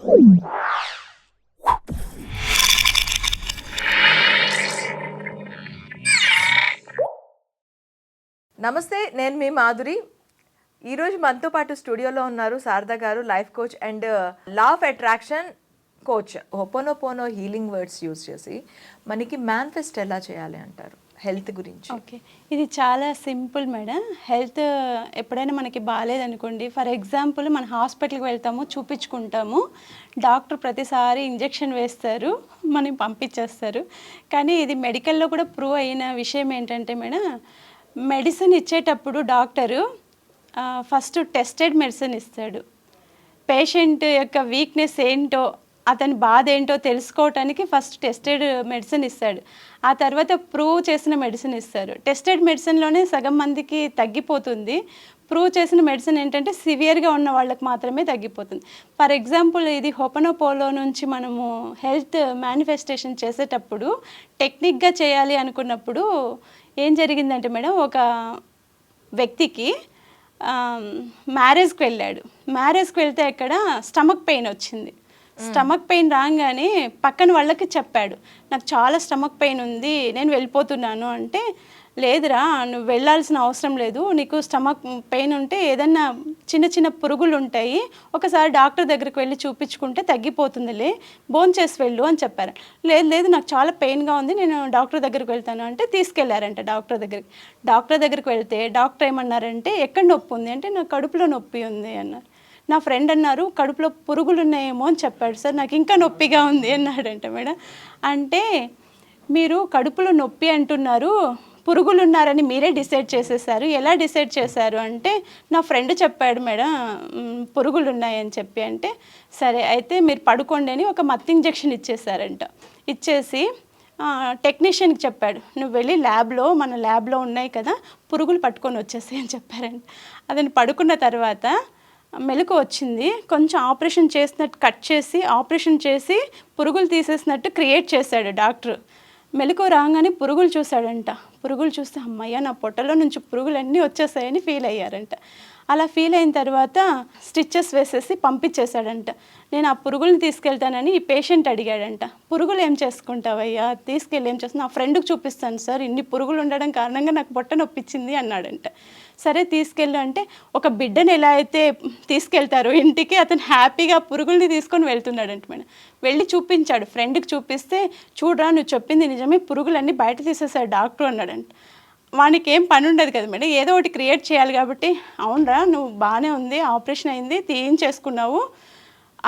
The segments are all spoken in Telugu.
నమస్తే, నేను మీ మాధురి. ఈరోజు మనతో పాటు స్టూడియోలో ఉన్నారు శారద గారు, life coach and law of attraction coach. Hooponopono healing words use చేసి మనకి మేనిఫెస్ట్ ఎలా చేయాలి అంటారు హెల్త్ గురించి? ఓకే, ఇది చాలా సింపుల్ మేడం. హెల్త్ ఎప్పుడైనా మనకి బాగాలేదనుకోండి, ఫర్ ఎగ్జాంపుల్ మన హాస్పిటల్కి వెళ్తాము, చూపించుకుంటాము, డాక్టర్ ప్రతిసారి ఇంజెక్షన్ వేస్తారు, మనం పంపించేస్తారు. కానీ ఇది మెడికల్లో కూడా ప్రూవ్ అయిన విషయం ఏంటంటే మేడం, మెడిసిన్ ఇచ్చేటప్పుడు డాక్టరు ఫస్ట్ టెస్టెడ్ మెడిసిన్ ఇస్తాడు. పేషెంట్ యొక్క వీక్నెస్ ఏంటో, అతని బాధ ఏంటో తెలుసుకోవటానికి ఫస్ట్ టెస్టెడ్ మెడిసిన్ ఇస్తాడు. ఆ తర్వాత ప్రూవ్ చేసిన మెడిసిన్ ఇస్తారు. టెస్టెడ్ మెడిసిన్లోనే సగం మందికి తగ్గిపోతుంది. ప్రూవ్ చేసిన మెడిసిన్ ఏంటంటే సివియర్గా ఉన్న వాళ్ళకి మాత్రమే తగ్గిపోతుంది. ఫర్ ఎగ్జాంపుల్, ఇది హోపోనోపోనో నుంచి మనము హెల్త్ మేనిఫెస్టేషన్ చేసేటప్పుడు టెక్నిక్గా చేయాలి అనుకున్నప్పుడు ఏం జరిగిందంటే మేడం, ఒక వ్యక్తికి మ్యారేజ్కి వెళ్ళాడు. మ్యారేజ్కి వెళ్తే అక్కడ స్టమక్ పెయిన్ వచ్చింది. స్టమక్ పెయిన్ రాగానే పక్కన వాళ్ళకి చెప్పాడు, నాకు చాలా స్టమక్ పెయిన్ ఉంది, నేను వెళ్ళిపోతున్నాను అంటే, లేదురా నువ్వు వెళ్ళాల్సిన అవసరం లేదు, నీకు స్టమక్ పెయిన్ ఉంటే ఏదన్నా చిన్న చిన్న పురుగులు ఉంటాయి, ఒకసారి డాక్టర్ దగ్గరికి వెళ్ళి చూపించుకుంటే తగ్గిపోతుందిలే, భోంచేసి వెళ్ళు అని చెప్పారు. లేదు లేదు నాకు చాలా పెయిన్గా ఉంది, నేను డాక్టర్ దగ్గరికి వెళ్తాను అంటే తీసుకెళ్లారంట డాక్టర్ దగ్గరికి. డాక్టర్ దగ్గరికి వెళ్తే డాక్టర్ ఏమన్నారంటే, ఎక్కడ నొప్పి ఉంది అంటే, నాకు కడుపులో నొప్పి ఉంది అన్నారు. నా ఫ్రెండ్ అన్నారు, కడుపులో పురుగులు ఉన్నాయేమో అని చెప్పాడు సార్, నాకు ఇంకా నొప్పిగా ఉంది అన్నాడంట మేడం. అంటే మీరు కడుపులో నొప్పి అంటున్నారు, పురుగులు ఉన్నారని మీరే డిసైడ్ చేసేసారు, ఎలా డిసైడ్ చేశారు అంటే, నా ఫ్రెండ్ చెప్పాడు మేడం పురుగులు ఉన్నాయని చెప్పి. అంటే సరే అయితే మీరు పడుకోండి అని ఒక మత్తు ఇంజెక్షన్ ఇచ్చేసారంట. ఇచ్చేసి టెక్నీషియన్కి చెప్పాడు, నువ్వు వెళ్ళి ల్యాబ్లో, మన ల్యాబ్లో ఉన్నాయి కదా, పురుగులు పట్టుకొని వచ్చేసి అని చెప్పారంట. అతను పడుకున్న తర్వాత మెలకు వచ్చింది, కొంచెం ఆపరేషన్ చేసినట్టు కట్ చేసి ఆపరేషన్ చేసి పురుగులు తీసేసినట్టు క్రియేట్ చేశాడు డాక్టర్. మెలకు రాగానే పురుగులు చూశాడంట. పురుగులు చూస్తే అమ్మయ్య నా పొట్టలో నుంచి పురుగులన్నీ వచ్చేసాయని ఫీల్ అయ్యారంట. అలా ఫీల్ అయిన తర్వాత స్టిచ్చెస్ వేసేసి పంపించేశాడంట. నేను ఆ పురుగుల్ని తీసుకెళ్తానని ఈ పేషెంట్ అడిగాడంట. పురుగులు ఏం చేసుకుంటావయ్యా, తీసుకెళ్ళి ఏం చేస్తాను, నా ఫ్రెండ్కి చూపిస్తాను సార్, ఇన్ని పురుగులు ఉండడం కారణంగా నాకు పొట్ట నొప్పించింది అన్నాడంట. సరే తీసుకెళ్ళు అంటే, ఒక బిడ్డను ఎలా అయితే తీసుకెళ్తారో ఇంటికి, అతను హ్యాపీగా పురుగుల్ని తీసుకొని వెళ్తున్నాడంట మేడం. వెళ్ళి చూపించాడు, ఫ్రెండ్కి చూపిస్తే, చూడరా నువ్వు చెప్పింది నిజమే, పురుగులన్నీ బయట తీసేసాడు డాక్టర్ అన్నాడంట. వానికి ఏం పని ఉండదు కదా మేడం, ఏదో ఒకటి క్రియేట్ చేయాలి కాబట్టి, అవునరా నువ్వు బాగానే ఉంది, ఆపరేషన్ అయింది, తీయించేసుకున్నావు,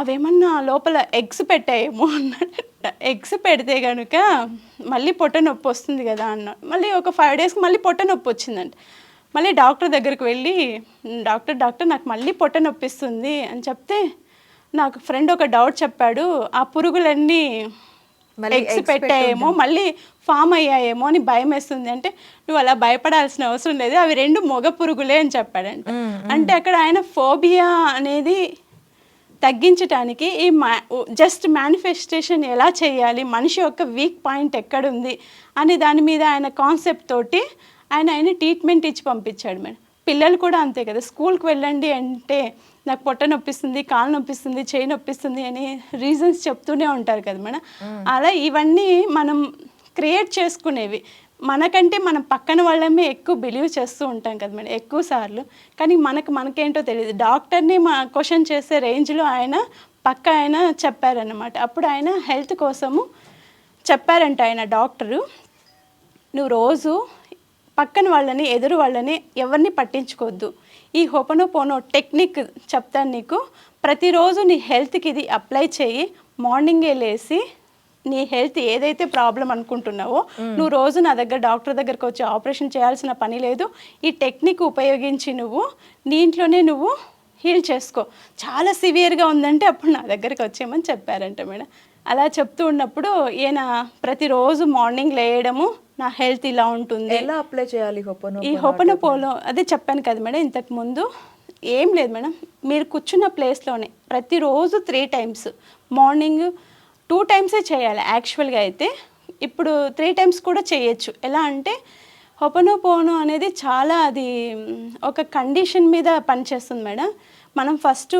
అవేమన్నా లోపల ఎగ్స్ పెట్టాయేమో అన్నాడంట. ఎగ్స్ పెడితే కనుక మళ్ళీ పొట్ట నొప్పి వస్తుంది కదా అన్నాడు. మళ్ళీ ఒక 5 డేస్కి మళ్ళీ పొట్ట నొప్పి వచ్చిందంట. మళ్ళీ డాక్టర్ దగ్గరికి వెళ్ళి, డాక్టర్ నాకు మళ్ళీ పొట్ట నొప్పిస్తుంది అని చెప్తే, నాకు ఫ్రెండ్ ఒక డౌట్ చెప్పాడు, ఆ పురుగులన్నీ ఎగ్స్ పెట్టాయేమో, మళ్ళీ ఫామ్ అయ్యాయేమో అని భయం వేస్తుంది అంటే, నువ్వు అలా భయపడాల్సిన అవసరం లేదు, అవి 2 మగ పురుగులే అని చెప్పాడంట. అంటే అక్కడ ఆయన ఫోబియా అనేది తగ్గించడానికి ఈ జస్ట్ మేనిఫెస్టేషన్ ఎలా చేయాలి, మనిషి యొక్క వీక్ పాయింట్ ఎక్కడుంది అని దాని మీద ఆయన కాన్సెప్ట్ తోటి ఆయన ట్రీట్మెంట్ ఇచ్చి పంపించాడు మేడం. పిల్లలు కూడా అంతే కదా, స్కూల్కి వెళ్ళండి అంటే నాకు పొట్ట నొప్పిస్తుంది, కాలు నొప్పిస్తుంది, చేయి నొప్పిస్తుంది అని రీజన్స్ చెప్తూనే ఉంటారు కదా మేడం. అలా ఇవన్నీ మనం క్రియేట్ చేసుకునేవి. మనకంటే మనం పక్కన వాళ్ళమే ఎక్కువ బిలీవ్ చేస్తూ ఉంటాం కదా మేడం ఎక్కువ సార్లు. కానీ మనకేంటో తెలియదు. డాక్టర్ని క్వశ్చన్ చేసే రేంజ్లో ఆయన ఆయన చెప్పారన్నమాట. అప్పుడు ఆయన హెల్త్ కోసము చెప్పారంట ఆయన డాక్టరు, నువ్వు రోజు పక్కన వాళ్ళని, ఎదురు వాళ్ళని ఎవరిని పట్టించుకోవద్దు, ఈ హోపోనోపోనో టెక్నిక్ చెప్తాను నీకు, ప్రతిరోజు నీ హెల్త్కి ఇది అప్లై చేయి, మార్నింగే లేసి నీ హెల్త్ ఏదైతే ప్రాబ్లం అనుకుంటున్నావో నువ్వు రోజు నా దగ్గర డాక్టర్ దగ్గరకు వచ్చి ఆపరేషన్ చేయాల్సిన పని లేదు, ఈ టెక్నిక్ ఉపయోగించి నువ్వు నీ ఇంట్లోనే నువ్వు హీల్ చేసుకో, చాలా సివియర్గా ఉందంటే అప్పుడు నా దగ్గరికి వచ్చేయమని చెప్పారంట మేడం. అలా చెప్తూ ఉన్నప్పుడు ఈయన ప్రతిరోజు మార్నింగ్ లేయడము, నా హెల్త్ ఇలా ఉంటుంది. ఎలా అప్లై చేయాలి ఈ హోపోనోపోనో? అదే చెప్పాను కదా మేడం ఇంతకు ముందు. ఏం లేదు మేడం, మీరు కూర్చున్న ప్లేస్లోనే ప్రతిరోజు 3 టైమ్స్, మార్నింగ్ 2 టైమ్సే చేయాలి యాక్చువల్గా అయితే. ఇప్పుడు 3 టైమ్స్ కూడా చేయొచ్చు. ఎలా అంటే హోపోనోపోనో అనేది చాలా అది ఒక కండిషన్ మీద పనిచేస్తుంది మేడం. మనం ఫస్ట్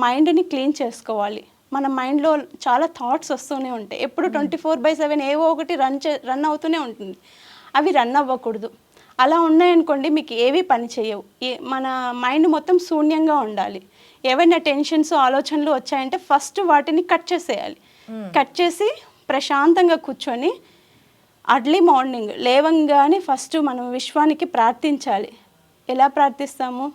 మైండ్ని క్లీన్ చేసుకోవాలి. మన మైండ్లో చాలా థాట్స్ వస్తూనే ఉంటాయి. ఎప్పుడు 24/7 ఏవో ఒకటి రన్ అవుతూనే ఉంటుంది. అవి రన్ అవ్వకూడదు. అలా ఉన్నాయనుకోండి మీకు ఏవి పని చేయవు. మన మైండ్ మొత్తం శూన్యంగా ఉండాలి. ఏవైనా టెన్షన్స్ ఆలోచనలు వచ్చాయంటే ఫస్ట్ వాటిని కట్ చేసేయాలి. కట్ చేసి ప్రశాంతంగా కూర్చొని అర్లీ మార్నింగ్ లేవంగానే ఫస్ట్ మనం విశ్వానికి ప్రార్థించాలి. ఎలా ప్రార్థిస్తాము?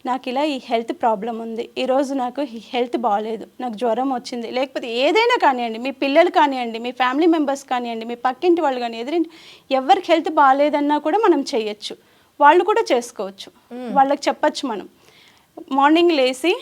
నాకు ఇలా ఈ హెల్త్ ప్రాబ్లం ఉంది, ఈరోజు నాకు ఈ హెల్త్ బాగాలేదు, నాకు జ్వరం వచ్చింది, లేకపోతే ఏదైనా కానివ్వండి, మీ పిల్లలు కానివ్వండి, మీ ఫ్యామిలీ మెంబర్స్ కానివ్వండి, మీ పక్కింటి వాళ్ళు కానీ ఎదురింటి ఎవరికి హెల్త్ బాగాలేదన్నా కూడా మనం చేయొచ్చు. వాళ్ళు కూడా చేసుకోవచ్చు. వాళ్ళకి చెప్పచ్చు మనం మార్నింగ్ లేసి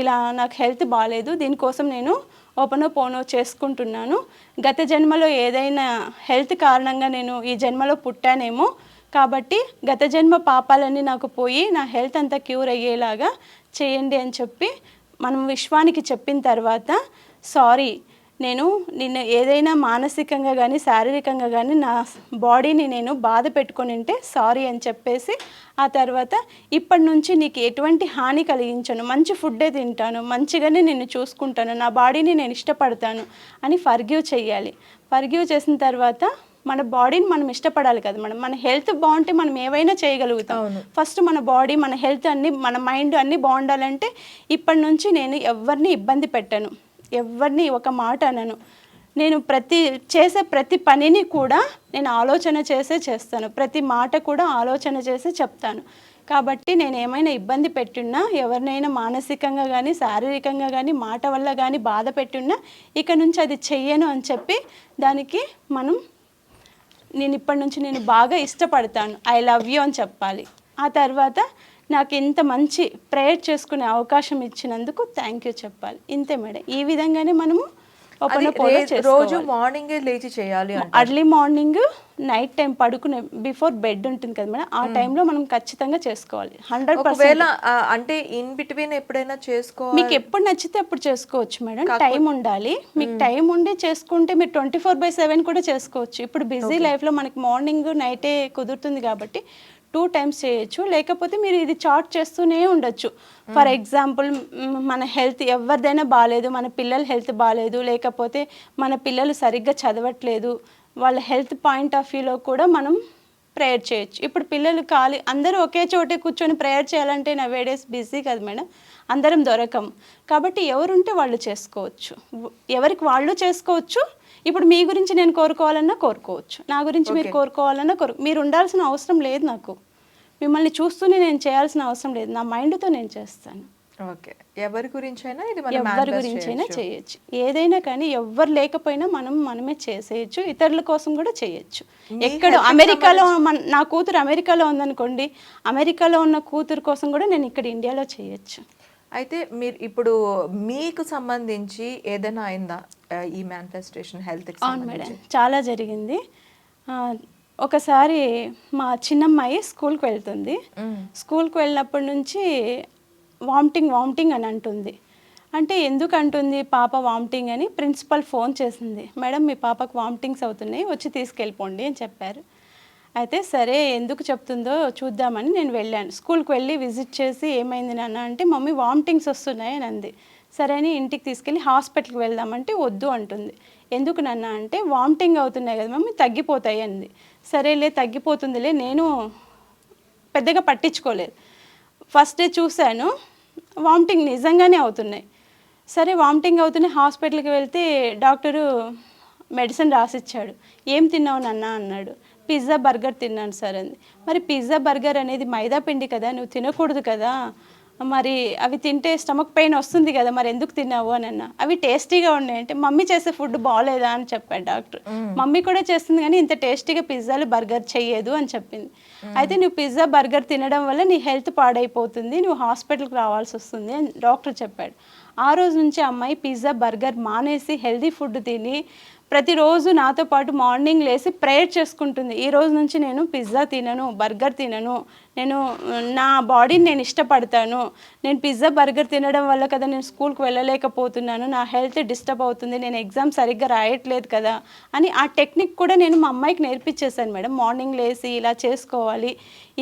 ఇలా నాకు హెల్త్ బాగాలేదు, దీనికోసం నేను ఓపెనోపోనో చేసుకుంటున్నాను. గత జన్మలో ఏదైనా హెల్త్ కారణంగా నేను ఈ జన్మలో పుట్టానేమో, కాబట్టి గత జన్మ పాపాలన్నీ నాకు పోయి నా హెల్త్ అంతా క్యూర్ అయ్యేలాగా చేయండి అని చెప్పి మనం విశ్వానికి చెప్పిన తర్వాత, సారీ నేను నిన్ను ఏదైనా మానసికంగా కానీ శారీరకంగా కానీ నా బాడీని నేను బాధ పెట్టుకొని ఉంటే సారీ అని చెప్పేసి, ఆ తర్వాత ఇప్పటి నుంచి నీకు ఎటువంటి హాని కలిగించను, మంచి ఫుడ్డే తింటాను, మంచిగానే నిన్ను చూసుకుంటాను, నా బాడీని నేను ఇష్టపడతాను అని ఫర్గివ్ చెయ్యాలి. ఫర్గివ్ చేసిన తర్వాత మన బాడీని మనం ఇష్టపడాలి కదా. మన హెల్త్ బాగుంటే మనం ఏవైనా చేయగలుగుతాం. ఫస్ట్ మన బాడీ, మన హెల్త్ అన్నీ, మన మైండ్ అన్నీ బాగుండాలంటే ఇప్పటి నుంచి నేను ఎవరిని ఇబ్బంది పెట్టను, ఎవరిని ఒక మాట అనను. నేను చేసే ప్రతి పనిని కూడా నేను ఆలోచన చేస్తాను, ప్రతి మాట కూడా ఆలోచన చేసి చెప్తాను. కాబట్టి నేను ఏమైనా ఇబ్బంది పెట్టున్నా, ఎవరినైనా మానసికంగా కానీ శారీరకంగా కానీ మాట వల్ల కానీ బాధ పెట్టున్నా ఇక నుంచి అది చెయ్యను అని చెప్పి దానికి మనం నేను ఇప్పటి నుంచి నేను బాగా ఇష్టపడతాను, ఐ లవ్ యూ అని చెప్పాలి. ఆ తర్వాత నాకు ఇంత మంచి ప్రేయర్ చేసుకునే అవకాశం ఇచ్చినందుకు థ్యాంక్ యూ చెప్పాలి. ఇంతే మేడం. ఈ విధంగానే మనము రోజు మార్నింగ్ లేచి చేయాలి. అర్లీ మార్నింగ్, నైట్ టైం పడుకునే బిఫోర్ బెడ్ ఉంటుంది కదా మేడం, ఆ టైంలో మనం ఖచ్చితంగా చేసుకోవాలి. 100%. అంటే ఇన్ బిట్వీన్ ఎప్పుడైనా చేసుకోవాలి, మీకు ఎప్పుడు నచ్చితే అప్పుడు చేసుకోవచ్చు మేడం. టైం ఉండాలి మీకు. టైం ఉండి చేసుకుంటే మీరు 24/7 కూడా చేసుకోవచ్చు. ఇప్పుడు బిజీ లైఫ్లో మనకి మార్నింగ్ నైటే కుదురుతుంది కాబట్టి 2 times చేయొచ్చు. లేకపోతే మీరు ఇది చార్ట్ చేస్తూనే ఉండొచ్చు. ఫర్ ఎగ్జాంపుల్ మన హెల్త్ ఎవరిదైనా బాగాలేదు, మన పిల్లల హెల్త్ బాగాలేదు, లేకపోతే మన పిల్లలు సరిగ్గా చదవట్లేదు, వాళ్ళ హెల్త్ పాయింట్ ఆఫ్ వ్యూలో కూడా మనం ప్రేయర్ చేయొచ్చు. ఇప్పుడు పిల్లలు అందరూ ఒకే చోటే కూర్చొని ప్రేయర్ చేయాలంటే నవేడేస్ బిజీ కదా మేడం, అందరం దొరకం. కాబట్టి ఎవరుంటే వాళ్ళు చేసుకోవచ్చు, ఎవరికి వాళ్ళు చేసుకోవచ్చు. ఇప్పుడు మీ గురించి నేను కోరుకోవాలన్నా కోరుకోవచ్చు, నా గురించి మీరు కోరుకోవాలన్నా మీరు ఉండాల్సిన అవసరం లేదు. నాకు మిమ్మల్ని చూస్తూనే నేను చేయాల్సిన అవసరం లేదు, నా మైండ్తో నేను చేస్తాను. ఓకే, ఎవరి గురించైనా ఎవరి గురించైనా చేయొచ్చు. ఏదైనా కానీ ఎవరు లేకపోయినా మనమే చేసేయచ్చు, ఇతరుల కోసం కూడా చేయొచ్చు. ఎక్కడ అమెరికాలో నా కూతురు అమెరికాలో ఉందనుకోండి, అమెరికాలో ఉన్న కూతురు కోసం కూడా నేను ఇక్కడ ఇండియాలో చేయొచ్చు. అయితే మీరు ఇప్పుడు మీకు సంబంధించి ఏదైనా అయిందా ఈ మేనిఫెస్టేషన్ హెల్త్? అవును మేడం, చాలా జరిగింది. ఒకసారి మా చిన్నమ్మాయి స్కూల్కి వెళ్తుంది. స్కూల్కి వెళ్ళినప్పటి నుంచి వామిటింగ్ అని అంటుంది. అంటే ఎందుకు అంటుంది పాప వామిటింగ్ అని ప్రిన్సిపల్ ఫోన్ చేసింది. మేడం మీ పాపకు వామిటింగ్స్ అవుతున్నాయి, వచ్చి తీసుకెళ్ళిపోండి అని చెప్పారు. అయితే సరే ఎందుకు చెప్తుందో చూద్దామని నేను వెళ్ళాను. స్కూల్కి వెళ్ళి విజిట్ చేసి ఏమైంది నాన్న అంటే మమ్మీ వామిటింగ్స్ వస్తున్నాయి అని అంది. సరే అని ఇంటికి తీసుకెళ్ళి హాస్పిటల్కి వెళ్దామంటే వద్దు అంటుంది. ఎందుకు నాన్న అంటే వామిటింగ్ అవుతున్నాయి కదా మమ్మీ, తగ్గిపోతాయి అంది. సరేలే తగ్గిపోతుందిలే, నేను పెద్దగా పట్టించుకోలేదు. ఫస్ట్ డే చూశాను వామిటింగ్ నిజంగానే అవుతున్నాయి. సరే వామిటింగ్ అవుతున్నాయి, హాస్పిటల్కి వెళ్తే డాక్టరు మెడిసిన్ రాసిచ్చాడు. ఏం తిన్నావు నాన్న అన్నాడు. పిజ్జా బర్గర్ తిన్నాను సార్ అంది. మరి పిజ్జా బర్గర్ అనేది మైదా పిండి కదా, నువ్వు తినకూడదు కదా, మరి అవి తింటే స్టమక్ పెయిన్ వస్తుంది కదా, మరి ఎందుకు తిన్నావు అని అన్నా. అవి టేస్టీగా ఉన్నాయి అంటే మమ్మీ చేసే ఫుడ్ బాగోలేదా అని చెప్పాడు డాక్టర్. మమ్మీ కూడా చేస్తుంది కానీ ఇంత టేస్టీగా పిజ్జాలు బర్గర్ చెయ్యదు అని చెప్పింది. అయితే నువ్వు పిజ్జా బర్గర్ తినడం వల్ల నీ హెల్త్ పాడైపోతుంది, నువ్వు హాస్పిటల్కి రావాల్సి వస్తుంది అని డాక్టర్ చెప్పాడు. ఆ రోజు నుంచి అమ్మాయి పిజ్జా బర్గర్ మానేసి హెల్తీ ఫుడ్ తిని ప్రతిరోజు నాతో పాటు మార్నింగ్ లేసి ప్రేయర్ చేసుకుంటుంది. ఈ రోజు నుంచి నేను పిజ్జా తినను, బర్గర్ తినను, నేను నా బాడీని నేను ఇష్టపడతాను, నేను పిజ్జా బర్గర్ తినడం వల్ల కదా నేను స్కూల్కి వెళ్ళలేకపోతున్నాను, నా హెల్త్ డిస్టర్బ్ అవుతుంది, నేను ఎగ్జామ్ సరిగ్గా రాయట్లేదు కదా అని ఆ టెక్నిక్ కూడా నేను మా అమ్మాయికి నేర్పించేశాను మేడం. మార్నింగ్ లేసి ఇలా చేసుకోవాలి,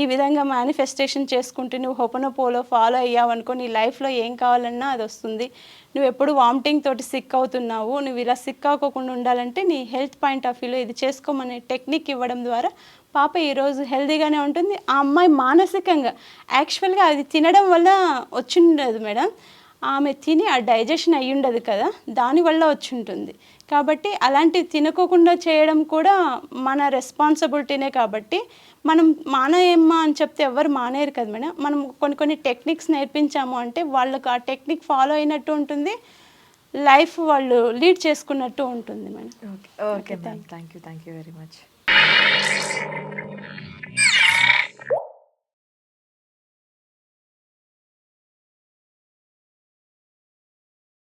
ఈ విధంగా మేనిఫెస్టేషన్ చేసుకుంటూ నువ్వు హోపనోపోలో ఫాలో అయ్యావనుకో నీ లైఫ్లో ఏం కావాలన్నా అది వస్తుంది, నువ్వు ఎప్పుడు వామిటింగ్ తోటి సిక్ అవుతున్నావు, నువ్వు ఇలా సిక్ అవ్వకుండా ఉండాలంటే నీ హెల్త్ పాయింట్ ఆఫ్ వ్యూలో ఇది చేసుకోమనే టెక్నిక్ ఇవ్వడం ద్వారా పాప ఈరోజు హెల్తీగానే ఉంటుంది. ఆ అమ్మాయి మానసికంగా యాక్చువల్గా అది తినడం వల్ల వచ్చిండదు మేడం, ఆమె తిని ఆ డైజెషన్ అయ్యి ఉండదు కదా, దానివల్ల వచ్చి ఉంటుంది. కాబట్టి అలాంటివి తినకోకుండా చేయడం కూడా మన రెస్పాన్సిబిలిటీనే. కాబట్టి మనం మానేయమ్మా అని చెప్తే ఎవరు మానేయరు కదా మేడం. మనం కొన్ని టెక్నిక్స్ నేర్పించాము అంటే వాళ్ళకు ఆ టెక్నిక్ ఫాలో అయినట్టు ఉంటుంది, లైఫ్ వాళ్ళు లీడ్ చేసుకున్నట్టు ఉంటుంది madam. Okay ma'am, thank you very much.